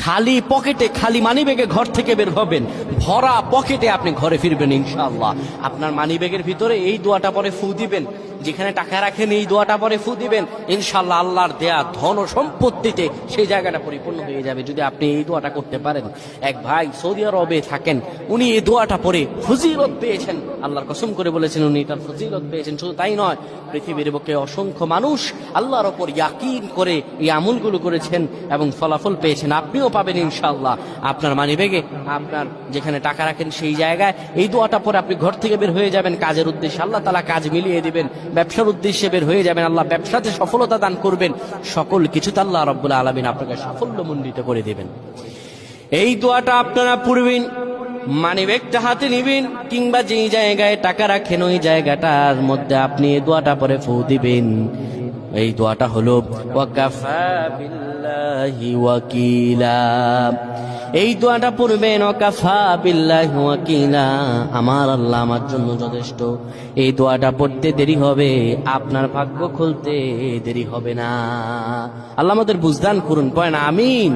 খালি পকেটে, খালি মানিব্যাগে ঘর থেকে বের হবেন, ভরা পকেটে আপনি ঘরে ফিরবেন ইনশাআল্লাহ। আপনার মানিব্যাগের ভিতরে এই দোয়াটা পরে ফু দিবেন, যেখানে টাকা রাখেন এই দোয়াটা পরে ফু দিবেন, ইনশাআল্লাহ আল্লাহর দেয়া ধন ও সম্পত্তিতে সেই জায়গাটা পরিপূর্ণ হয়ে যাবে যদি আপনি এই দোয়াটা করতে পারেন। এক ভাই সৌদি আরবে থাকেন, উনি এই দোয়াটা পরে ফজিলত পেয়েছেন, আল্লাহর কসম করে বলেছেন উনি তার ফজিলত পেয়েছেন। শুধু তাই নয়, পৃথিবীর বুকে অসংখ্য মানুষ আল্লাহর ওপর ইয়াকিন করে এই আমলগুলো করেছেন এবং ফলাফল পেয়েছেন। আপনিও পাবেন ইনশাআল্লাহ। আপনার মানিব্যাগে, আপনার যেখানে টাকা রাখেন সেই জায়গায় এই দোয়াটা পরে আপনি ঘর থেকে বের হয়ে যাবেন কাজের উদ্দেশ্যে, আল্লাহ তাআলা কাজ মিলিয়ে দিবেন। ব্যবসার উদ্দেশ্যে বের হয়ে যাবেন, আল্লাহ ব্যবসাতে সফলতা দান করবেন। সকল কিছুতে আল্লাহ রাব্বুল আলামিন আপনাকে সাফল্যমণ্ডিত করে দিবেন। এই দোয়াটা আপনারা পড়বেন, মানিব্যাগটা হাতে নিবেন, কিংবা যেই জায়গায় টাকা রাখেন ওই জায়গাটার মধ্যে আপনি এই দোয়াটা পরে ফু দিবেন। এই দোয়াটা হলো ওয়াকাফা বিল্লাহি ওয়াকিলা। এই দোয়াটা পড়বেন, ওয়াকাফা বিল্লাহি ওয়াকিলা, আমার আল্লাহ আমার জন্য যথেষ্ট। এই দোয়াটা পড়তে দেরি হবে, আপনার ভাগ্য খুলতে দেরি হবে না। আল্লাহ আমাদের বুঝদান করুন, পড়েন আমিন।